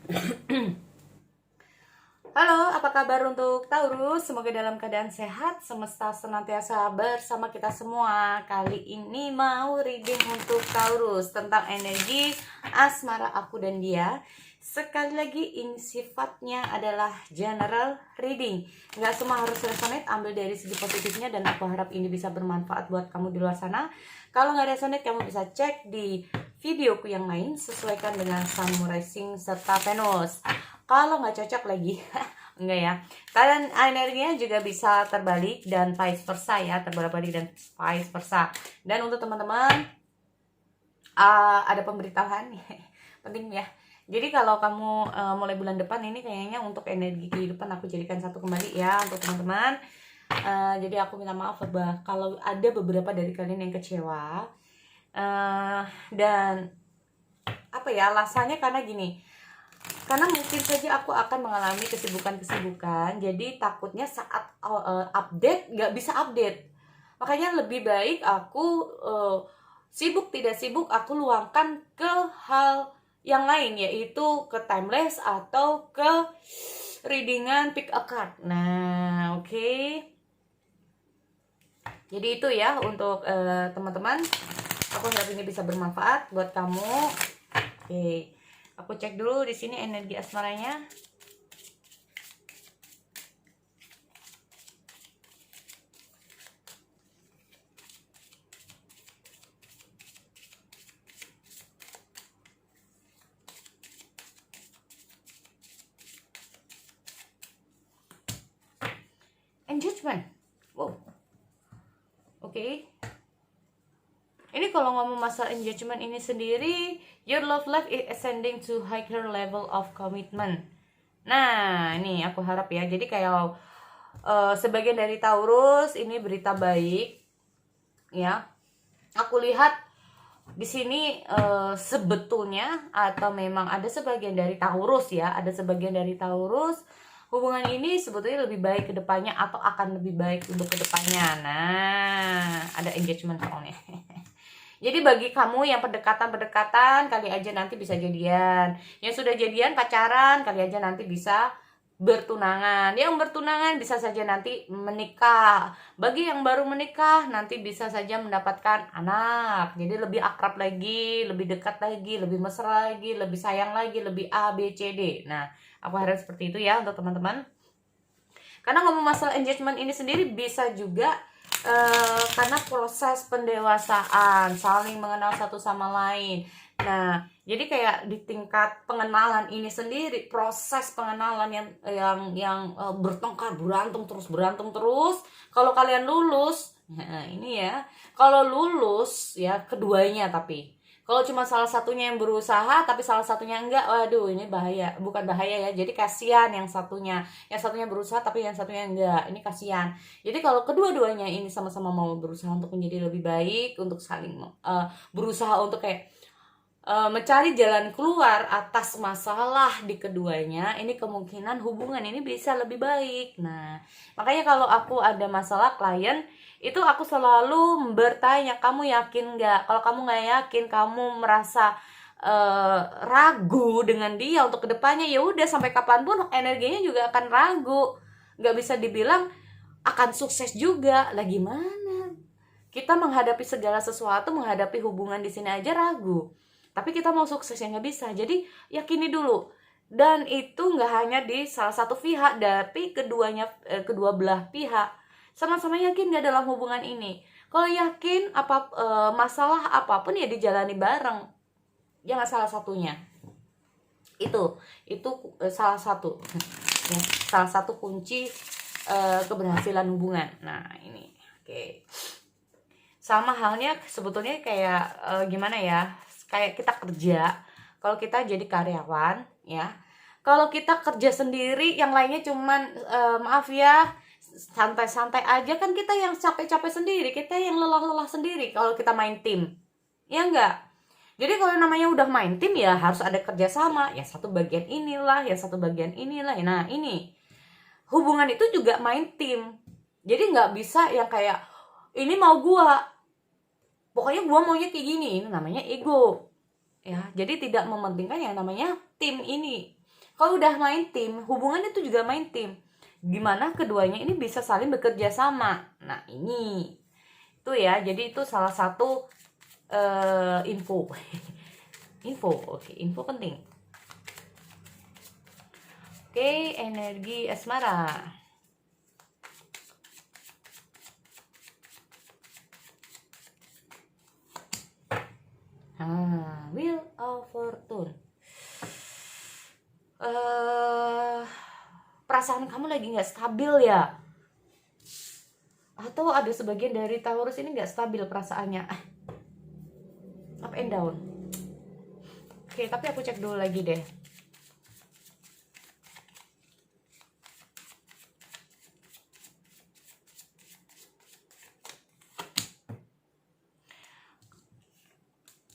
Halo, apa kabar untuk Taurus? Semoga dalam keadaan sehat, semesta senantiasa bersama kita semua. Kali ini mau reading untuk Taurus tentang energi asmara aku dan dia. Sekali lagi, ini sifatnya adalah general reading. Nggak semua harus resonate, ambil dari segi positifnya dan aku harap ini bisa bermanfaat buat kamu di luar sana. Kalau nggak resonate, kamu bisa cek di videoku yang lain, sesuaikan dengan Sun, Moon, Rising, serta Venus. Kalau nggak cocok lagi, enggak ya. Kalian energinya juga bisa terbalik dan vice versa ya, terbalik dan vice versa. Dan untuk teman-teman, ada pemberitahuan penting ya. Jadi kalau kamu mulai bulan depan ini kayaknya untuk energi kehidupan aku jadikan satu kembali ya untuk teman-teman. Jadi aku minta maaf kalau ada beberapa dari kalian yang kecewa. Dan apa ya, alasannya karena gini. Karena mungkin saja aku akan mengalami kesibukan-kesibukan, jadi takutnya saat update nggak bisa update. Makanya lebih baik aku sibuk tidak sibuk aku luangkan ke hal yang lain, yaitu ke timeless atau ke readingan pick a card. Nah, oke. Jadi itu ya untuk teman-teman. Aku harap ini bisa bermanfaat buat kamu. Oke. Aku cek dulu di sini energi asmaranya. Engagement. Wow. Oke. Ini kalau ngomong masalah engagement ini sendiri, your love life is ascending to higher level of commitment. Nah, ini aku harap ya. Jadi kayak sebagian dari Taurus ini berita baik, ya. Aku lihat di sini sebetulnya atau memang ada sebagian dari Taurus ya, ada sebagian dari Taurus hubungan ini sebetulnya lebih baik ke depannya atau akan lebih baik untuk ke depannya. Nah, ada engagement soalnya. Jadi bagi kamu yang pendekatan kali aja nanti bisa jadian. Yang sudah jadian pacaran kali aja nanti bisa bertunangan. Yang bertunangan bisa saja nanti menikah. Bagi yang baru menikah nanti bisa saja mendapatkan anak. Jadi lebih akrab lagi, lebih dekat lagi, lebih mesra lagi, lebih sayang lagi, lebih A, B, C, D. Nah, aku harap seperti itu ya untuk teman-teman. Karena ngomong masalah engagement ini sendiri bisa juga karena proses pendewasaan, saling mengenal satu sama lain. Nah, jadi kayak di tingkat pengenalan ini sendiri, proses pengenalan yang bertengkar, berantem terus. Kalau kalian lulus, nah ini ya, kalau lulus ya keduanya tapi kalau cuma salah satunya yang berusaha tapi salah satunya enggak, waduh ini bahaya. Bukan bahaya ya, jadi kasihan yang satunya. Yang satunya berusaha tapi yang satunya enggak, ini kasihan. Jadi kalau kedua-duanya ini sama-sama mau berusaha untuk menjadi lebih baik, untuk saling berusaha untuk kayak mencari jalan keluar atas masalah di keduanya, ini kemungkinan hubungan ini bisa lebih baik. Nah, makanya kalau aku ada masalah klien, itu aku selalu bertanya, kamu yakin nggak? Kalau kamu nggak yakin, kamu merasa ragu dengan dia untuk kedepannya, ya udah sampai kapanpun energinya juga akan ragu. Nggak bisa dibilang akan sukses juga. Lah gimana? Kita menghadapi segala sesuatu, menghadapi hubungan di sini aja ragu. Tapi kita mau sukses ya nggak bisa. Jadi yakini dulu. Dan itu nggak hanya di salah satu pihak, tapi kedua belah pihak sama-sama yakin gak dalam hubungan ini. Kalau yakin masalah apapun ya dijalani bareng. Jangan salah satunya. Itu salah satu ya, salah satu kunci keberhasilan hubungan. Nah, ini. Oke. Sama halnya sebetulnya kayak gimana ya? Kayak kita kerja. Kalau kita jadi karyawan, ya. Kalau kita kerja sendiri, yang lainnya cuman maaf ya, santai-santai aja, kan kita yang capek-capek sendiri, kita yang lelah-lelah sendiri kalau kita main tim, ya enggak. Jadi kalau namanya udah main tim ya harus ada kerjasama, ya satu bagian inilah, ya satu bagian inilah. Nah ini hubungan itu juga main tim, jadi nggak bisa yang kayak ini mau gua, pokoknya gua maunya kayak gini. Ini namanya ego ya. Jadi tidak mementingkan yang namanya tim ini. Kalau udah main tim, hubungan itu juga main tim. Gimana keduanya ini bisa saling bekerja sama. Nah, ini itu ya. Jadi itu salah satu info. Info, oke, info penting. Oke, energi asmara. Wheel of Fortune. Perasaan kamu lagi nggak stabil ya? Atau ada sebagian dari Taurus ini nggak stabil perasaannya, up and down. Oke, tapi aku cek dulu lagi deh.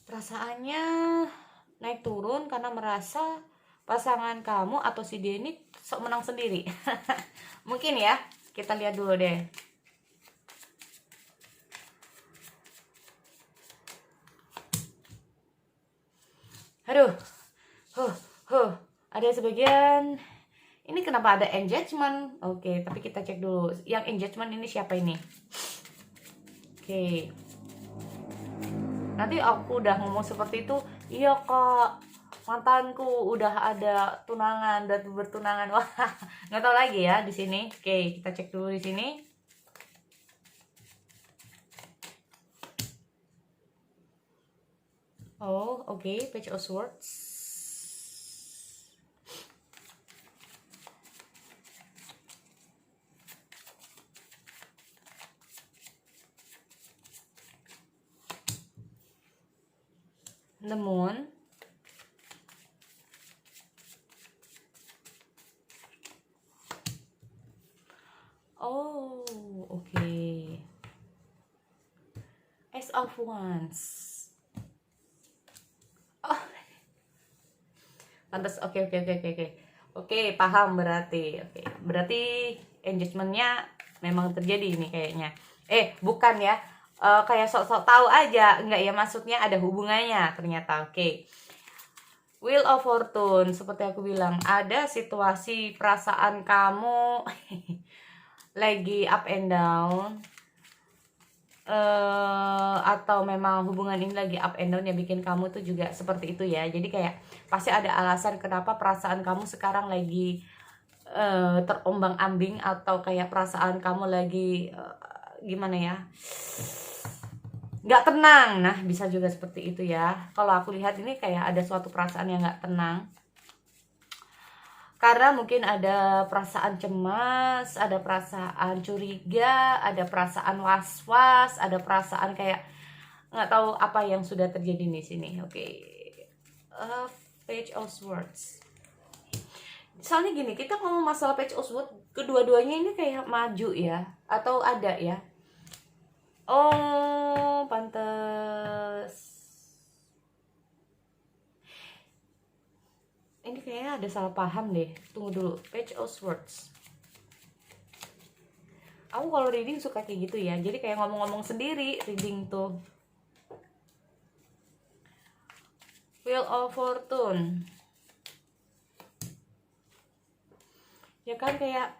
Perasaannya naik turun karena merasa pasangan kamu atau si dia ini sok menang sendiri. Mungkin ya, kita lihat dulu deh. Aduh, ada sebagian. Ini kenapa ada engagement? Oke, tapi kita cek dulu. Yang engagement ini siapa ini? Oke. Nanti aku udah ngomong seperti itu, iya kak, mantanku udah ada tunangan dan bertunangan. Wah, nggak tahu lagi ya di sini. Oke, kita cek dulu di sini. Oh, oke, Page of Swords. The Moon. Oh, oke. Ace of Wands. Oh, pantas. Oke. Oke, paham berarti. Oke, berarti engagementnya memang terjadi ini kayaknya. Bukan ya. Kayak sok-sok tahu aja, enggak ya, maksudnya ada hubungannya ternyata. Oke. Wheel of Fortune, seperti aku bilang, ada situasi perasaan kamu lagi up and down, atau memang hubungan ini lagi up and down yang bikin kamu tuh juga seperti itu ya. Jadi kayak pasti ada alasan kenapa perasaan kamu sekarang lagi terombang-ambing, atau kayak perasaan kamu lagi gimana ya, nggak tenang. Nah, bisa juga seperti itu ya. Kalau aku lihat ini kayak ada suatu perasaan yang nggak tenang, karena mungkin ada perasaan cemas, ada perasaan curiga, ada perasaan was-was, ada perasaan kayak nggak tahu apa yang sudah terjadi di sini. Oke. Page of Swords. Soalnya gini, kita ngomong masalah Page of Swords, kedua-duanya ini kayak maju ya, atau ada ya. Oh, pantes. Ini kayaknya ada salah paham deh. Tunggu dulu. Page of Swords. Aku kalau reading suka kayak gitu ya. Jadi kayak ngomong-ngomong sendiri reading tuh. Wheel of Fortune. Ya kan, kayak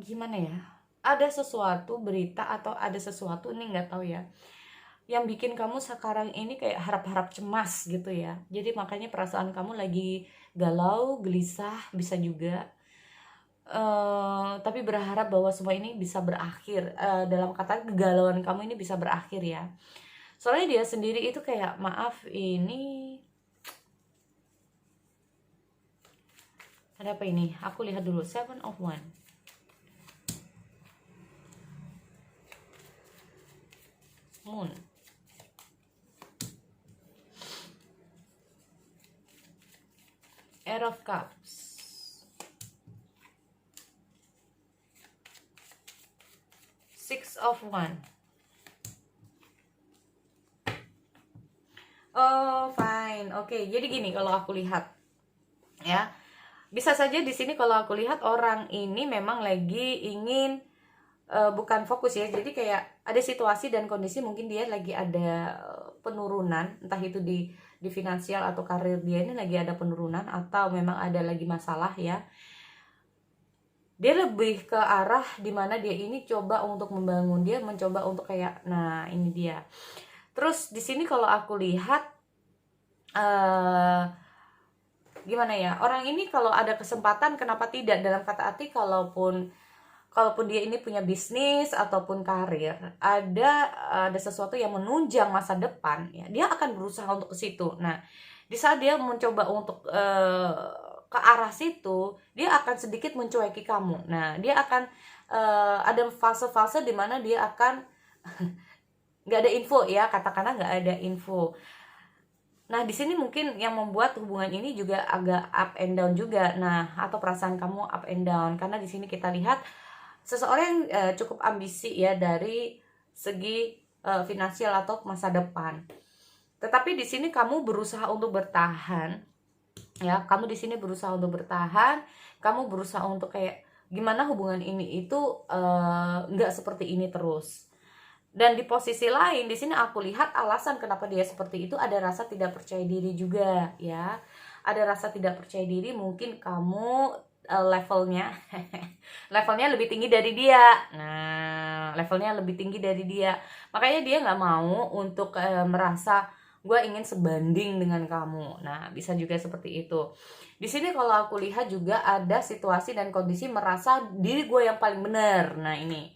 gimana ya? Ada sesuatu berita atau ada sesuatu, ini nggak tahu ya, yang bikin kamu sekarang ini kayak harap-harap cemas gitu ya. Jadi makanya perasaan kamu lagi galau, gelisah, bisa juga. Tapi berharap bahwa semua ini bisa berakhir. Dalam kata kegalauan kamu ini bisa berakhir ya. Soalnya dia sendiri itu kayak, maaf, ini ada apa ini? Aku lihat dulu. 7 of Wands. Moon. Eight of Cups. Six of Wands. Oh, fine. Oke, jadi gini kalau aku lihat ya. Bisa saja di sini kalau aku lihat orang ini memang lagi ingin bukan fokus ya. Jadi kayak ada situasi dan kondisi, mungkin dia lagi ada penurunan, entah itu di di finansial atau karir dia ini lagi ada penurunan atau memang ada lagi masalah ya. Dia lebih ke arah dimana dia ini coba untuk membangun, dia mencoba untuk kayak, nah ini dia. Terus di sini kalau aku lihat gimana ya, orang ini kalau ada kesempatan kenapa tidak, dalam kata arti kalaupun dia ini punya bisnis ataupun karir, ada sesuatu yang menunjang masa depan ya, dia akan berusaha untuk ke situ. Nah, di saat dia mencoba untuk ke arah situ, dia akan sedikit mencueki kamu. Nah, dia akan ada fase-fase di mana dia akan nggak ada info ya, katakanlah nggak ada info. Nah, di sini mungkin yang membuat hubungan ini juga agak up and down juga. Nah, atau perasaan kamu up and down karena di sini kita lihat seseorang yang cukup ambisi ya dari segi finansial atau masa depan. Tetapi di sini kamu berusaha untuk bertahan. Ya, kamu di sini berusaha untuk bertahan, kamu berusaha untuk kayak gimana hubungan ini itu nggak seperti ini terus. Dan di posisi lain, di sini aku lihat alasan kenapa dia seperti itu, ada rasa tidak percaya diri juga ya. Ada rasa tidak percaya diri, mungkin kamu levelnya levelnya lebih tinggi dari dia. Nah, levelnya lebih tinggi dari dia. Makanya dia nggak mau untuk merasa gue ingin sebanding dengan kamu. Nah, bisa juga seperti itu. Di sini kalau aku lihat juga ada situasi dan kondisi merasa diri gue yang paling benar. Nah, ini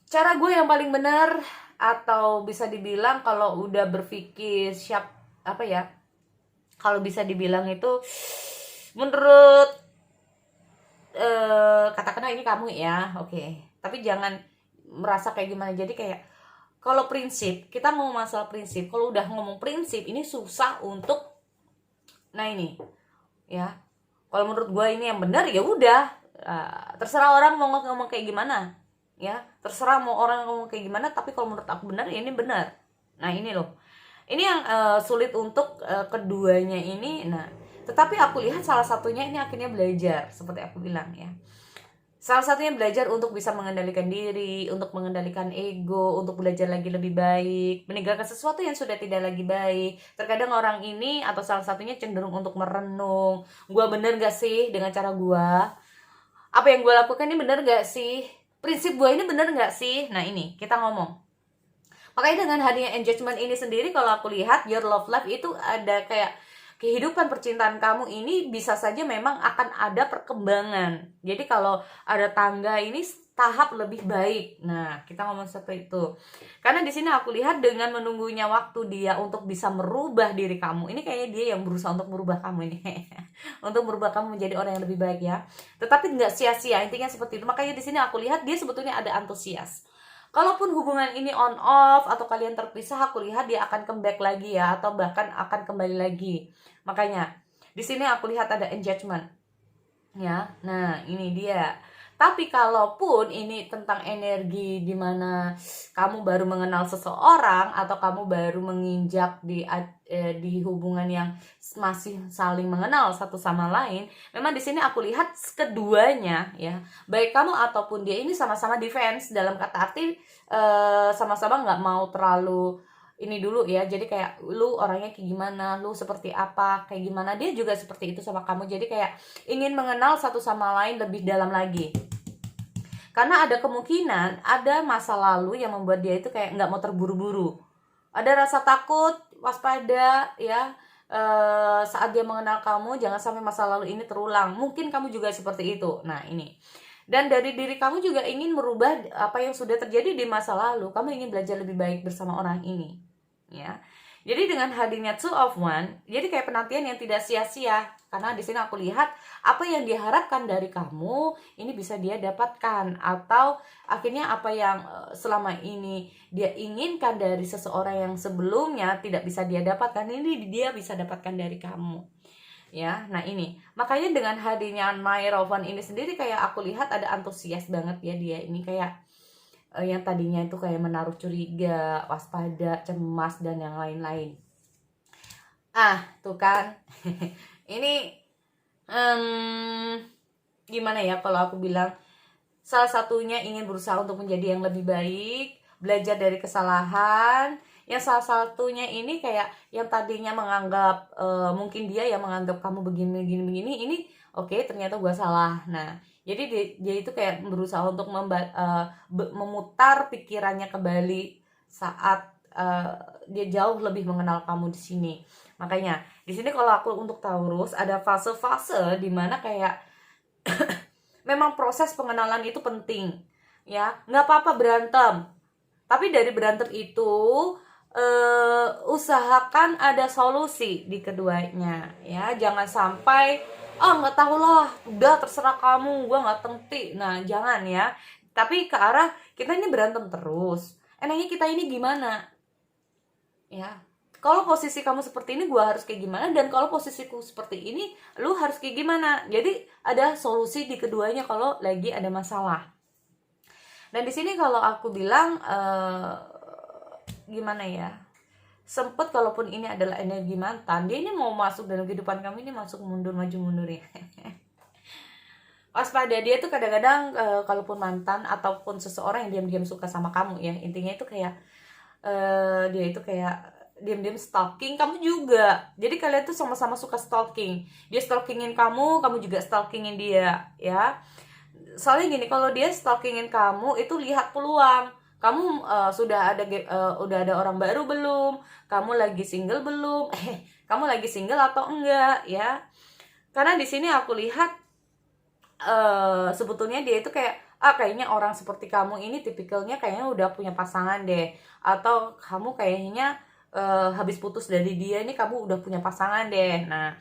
cara gue yang paling benar, atau bisa dibilang kalau udah berpikir siap apa ya, kalau bisa dibilang itu menurut katakanlah ini kamu ya, oke. Tapi jangan merasa kayak gimana. Jadi kayak kalau prinsip, kita mau masalah prinsip, kalau udah ngomong prinsip ini susah untuk, nah ini ya, kalau menurut gue ini yang benar ya udah, terserah orang mau ngomong kayak gimana ya, terserah mau orang ngomong kayak gimana, tapi kalau menurut aku benar ya ini benar. Nah ini loh, ini yang sulit untuk keduanya ini. Nah, tetapi aku lihat salah satunya ini akhirnya belajar, seperti aku bilang ya, salah satunya belajar untuk bisa mengendalikan diri, untuk mengendalikan ego, untuk belajar lagi lebih baik, meninggalkan sesuatu yang sudah tidak lagi baik. Terkadang orang ini atau salah satunya cenderung untuk merenung, gue bener gak sih dengan cara gue, apa yang gue lakukan ini bener gak sih, prinsip gue ini bener gak sih. Nah ini kita ngomong. Makanya dengan hadirnya engagement ini sendiri, kalau aku lihat your love life itu ada kayak kehidupan percintaan kamu ini bisa saja memang akan ada perkembangan. Jadi kalau ada tangga ini tahap lebih baik. Nah, kita ngomong seperti itu. Karena di sini aku lihat dengan menunggunya waktu dia untuk bisa merubah diri kamu. Ini kayaknya dia yang berusaha untuk merubah kamu ini. Untuk merubah kamu menjadi orang yang lebih baik ya. Tetapi nggak sia-sia, intinya seperti itu. Makanya di sini aku lihat dia sebetulnya ada antusias. Kalaupun hubungan ini on off atau kalian terpisah, aku lihat dia akan comeback lagi ya, atau bahkan akan kembali lagi. Makanya di sini aku lihat ada engagement. Ya. Nah, ini dia. Tapi kalaupun ini tentang energi di mana kamu baru mengenal seseorang atau kamu baru menginjak di hubungan yang masih saling mengenal satu sama lain, memang di sini aku lihat keduanya ya, baik kamu ataupun dia ini sama-sama defense, dalam kata arti sama-sama nggak mau terlalu ini dulu ya. Jadi kayak lu orangnya kayak gimana, lu seperti apa, kayak gimana, dia juga seperti itu sama kamu. Jadi kayak ingin mengenal satu sama lain lebih dalam lagi. Karena ada kemungkinan ada masa lalu yang membuat dia itu kayak nggak mau terburu-buru. Ada rasa takut, waspada ya, saat dia mengenal kamu, jangan sampai masa lalu ini terulang. Mungkin kamu juga seperti itu. Nah ini. Dan dari diri kamu juga ingin merubah apa yang sudah terjadi di masa lalu. Kamu ingin belajar lebih baik bersama orang ini. Ya. Jadi dengan hadirnya two of one, jadi kayak penantian yang tidak sia-sia. Karena di sini aku lihat apa yang diharapkan dari kamu ini bisa dia dapatkan, atau akhirnya apa yang selama ini dia inginkan dari seseorang yang sebelumnya tidak bisa dia dapatkan, ini dia bisa dapatkan dari kamu. Ya, nah ini makanya dengan hadirnya Nine of One ini sendiri kayak aku lihat ada antusias banget ya dia ini, kayak yang tadinya itu kayak menaruh curiga, waspada, cemas dan yang lain-lain. Tuh kan. Ini gimana ya kalau aku bilang, salah satunya ingin berusaha untuk menjadi yang lebih baik, belajar dari kesalahan. Yang salah satunya ini kayak yang tadinya menganggap mungkin dia yang menganggap kamu begini begini begini, ini oke, ternyata gue salah. Nah, jadi dia itu kayak berusaha untuk memutar pikirannya kembali saat dia jauh lebih mengenal kamu di sini. Makanya di sini kalau aku untuk Taurus ada fase-fase dimana kayak memang proses pengenalan itu penting, ya. Nggak apa-apa berantem, tapi dari berantem itu usahakan ada solusi di keduanya, ya. Jangan sampai nggak tahu lah, udah terserah kamu, gue nggak ngerti. Nah, jangan ya. Tapi ke arah kita ini berantem terus. Enaknya kita ini gimana? Ya. Kalau posisi kamu seperti ini, gue harus kayak gimana? Dan kalau posisiku seperti ini, lu harus kayak gimana? Jadi ada solusi di keduanya kalau lagi ada masalah. Dan di sini kalau aku bilang gimana ya? Sempet kalaupun ini adalah energi mantan, dia ini mau masuk dalam kehidupan kamu ini masuk mundur maju mundur ya. Waspada, dia tuh kadang-kadang kalaupun mantan ataupun seseorang yang diam-diam suka sama kamu ya, intinya itu kayak dia itu kayak diam-diam stalking kamu juga. Jadi kalian tuh sama-sama suka stalking. Dia stalkingin kamu, kamu juga stalkingin dia, ya. Soalnya gini, kalau dia stalkingin kamu itu lihat peluang. Kamu udah ada orang baru belum? Kamu lagi single belum? Kamu lagi single atau enggak, ya? Karena di sini aku lihat sebetulnya dia itu kayak kayaknya orang seperti kamu ini tipikalnya kayaknya udah punya pasangan deh, atau kamu kayaknya habis putus dari dia nih, kamu udah punya pasangan deh. Nah,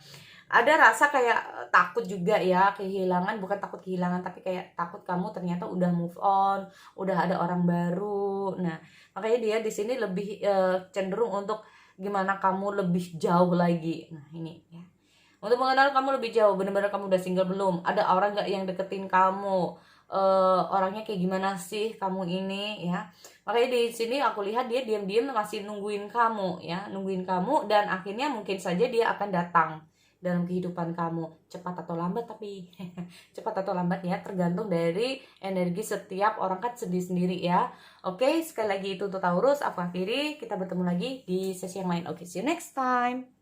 ada rasa kayak takut juga ya, kehilangan, bukan takut kehilangan tapi kayak takut kamu ternyata udah move on, udah ada orang baru. Nah, makanya dia di sini lebih cenderung untuk gimana kamu lebih jauh lagi. Nah, ini ya. Untuk mengenal kamu lebih jauh, benar-benar kamu udah single belum? Ada orang nggak yang deketin kamu? Orangnya kayak gimana sih kamu ini, ya? Makanya di sini aku lihat dia diam-diam masih nungguin kamu, ya, nungguin kamu, dan akhirnya mungkin saja dia akan datang dalam kehidupan kamu, cepat atau lambat. Tapi cepat atau lambat ya, tergantung dari energi setiap orang, kan sendiri-sendiri ya. Oke, sekali lagi itu untuk Taurus. Aku akhiri, kita bertemu lagi di sesi yang lain. Oke, see you next time.